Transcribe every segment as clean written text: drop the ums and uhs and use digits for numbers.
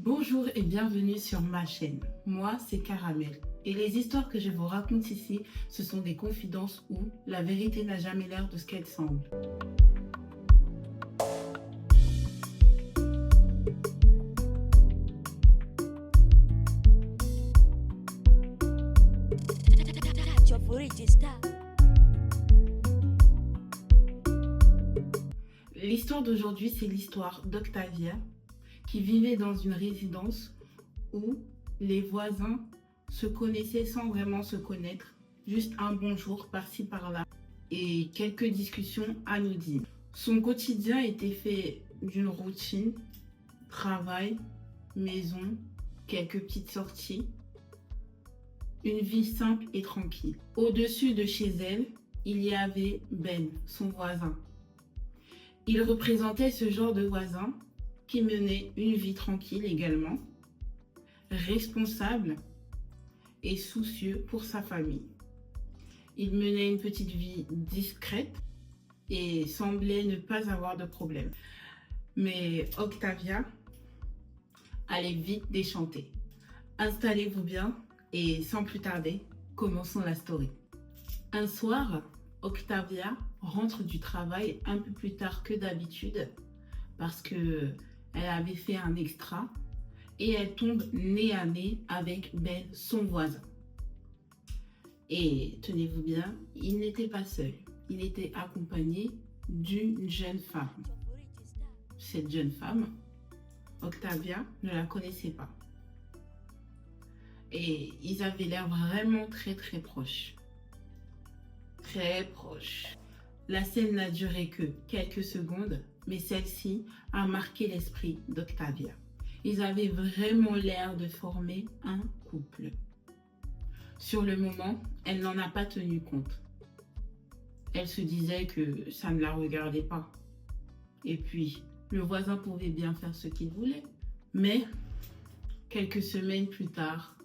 Bonjour et bienvenue sur ma chaîne. Moi, c'est Caramel. Et les histoires que je vous raconte ici, ce sont des confidences où la vérité n'a jamais l'air de ce qu'elle semble. L'histoire d'aujourd'hui, c'est l'histoire d'Octavia qui vivait dans une résidence où les voisins se connaissaient sans vraiment se connaître, juste un bonjour par-ci par-là et quelques discussions anodines. Son quotidien était fait d'une routine, travail, maison, quelques petites sorties, une vie simple et tranquille. Au-dessus de chez elle, il y avait Ben, son voisin. Il représentait ce genre de voisin qui menait une vie tranquille également, responsable et soucieux pour sa famille. Il menait une petite vie discrète et semblait ne pas avoir de problème. Mais Octavia allait vite déchanter. Installez-vous bien et sans plus tarder, commençons la story. Un soir, Octavia rentre du travail un peu plus tard que d'habitude parce qu'elle avait fait un extra et elle tombe nez à nez avec Ben, son voisin. Et tenez-vous bien, il n'était pas seul, il était accompagné d'une jeune femme. Cette jeune femme, Octavia ne la connaissait pas. Et ils avaient l'air vraiment très proches. Très proches. La scène n'a duré que quelques secondes, mais celle-ci a marqué l'esprit d'Octavia. Ils avaient vraiment l'air de former un couple. Sur le moment, elle n'en a pas tenu compte. Elle se disait que ça ne la regardait pas. Et puis, le voisin pouvait bien faire ce qu'il voulait. Mais, quelques semaines plus tard,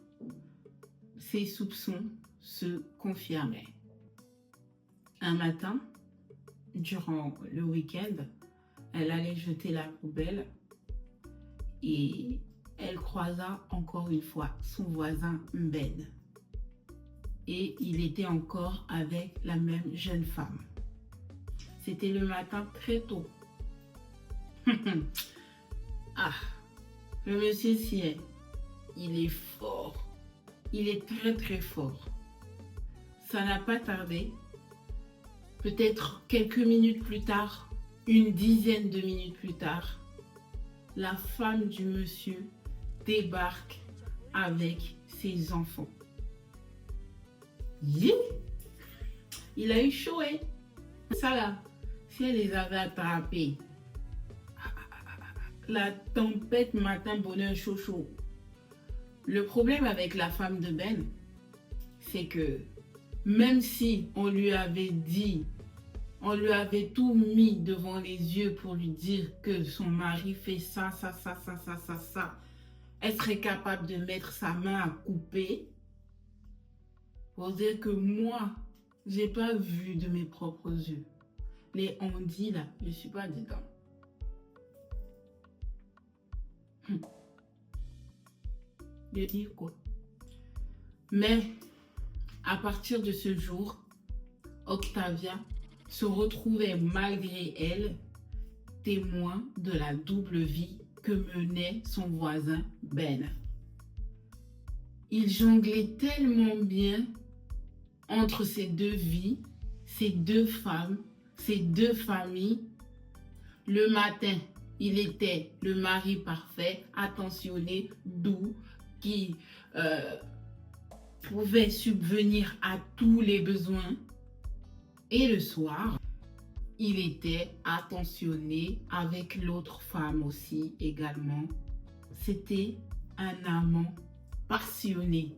ses soupçons se confirmaient. Un matin, durant le week-end, elle allait jeter la poubelle et elle croisa encore une fois son voisin Ben. Et il était encore avec la même jeune femme. C'était le matin très tôt. Ah, le monsieur s'y est. Il est fort. Il est très fort. Ça n'a pas tardé. Peut-être quelques minutes plus tard, une dizaine de minutes plus tard, la femme du monsieur débarque avec ses enfants. Il a eu chaud, hein? Ça là, si elle les avait attrapés, la tempête matin bonheur chaud. Le problème avec la femme de Ben, c'est que même si on lui avait dit, on lui avait tout mis devant les yeux pour lui dire que son mari fait ça, elle serait capable de mettre sa main à couper pour dire que moi, j'ai pas vu de mes propres yeux. Les on-dit là, je suis pas dedans. De dire quoi? Mais à partir de ce jour, Octavia se retrouvait malgré elle témoin de la double vie que menait son voisin Ben. Il jonglait tellement bien entre ces deux vies, ces deux femmes, ces deux familles. Le matin, il était le mari parfait, attentionné, doux, qui pouvait subvenir à tous les besoins. Et le soir, il était attentionné avec l'autre femme aussi également. C'était un amant passionné.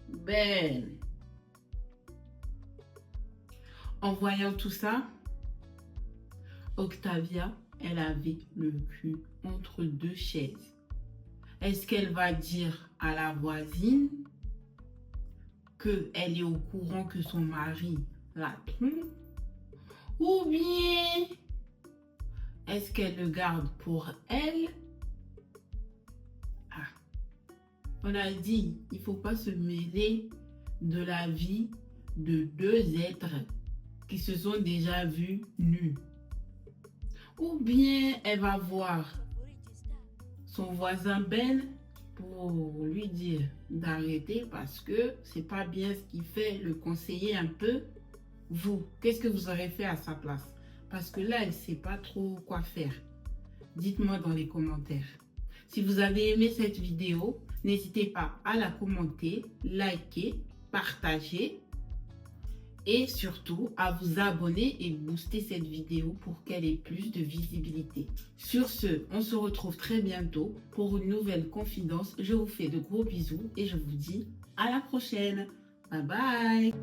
Ben. En voyant tout ça, Octavia, elle avait le cul entre deux chaises. Est-ce qu'elle va dire à la voisine qu'elle est au courant que son mari la trompe? Ou bien est-ce qu'elle le garde pour elle On a dit, il ne faut pas se mêler de la vie de deux êtres qui se sont déjà vus nus. Ou bien elle va voir son voisin Ben pour lui dire d'arrêter parce que c'est pas bien ce qu'il fait, le conseiller un peu. Vous, qu'est-ce que vous aurez fait à sa place? Parce que là, elle ne sait pas trop quoi faire. Dites-moi dans les commentaires. Si vous avez aimé cette vidéo, n'hésitez pas à la commenter, liker, partager et surtout à vous abonner et booster cette vidéo pour qu'elle ait plus de visibilité. Sur ce, on se retrouve très bientôt pour une nouvelle confidence. Je vous fais de gros bisous et je vous dis à la prochaine. Bye bye.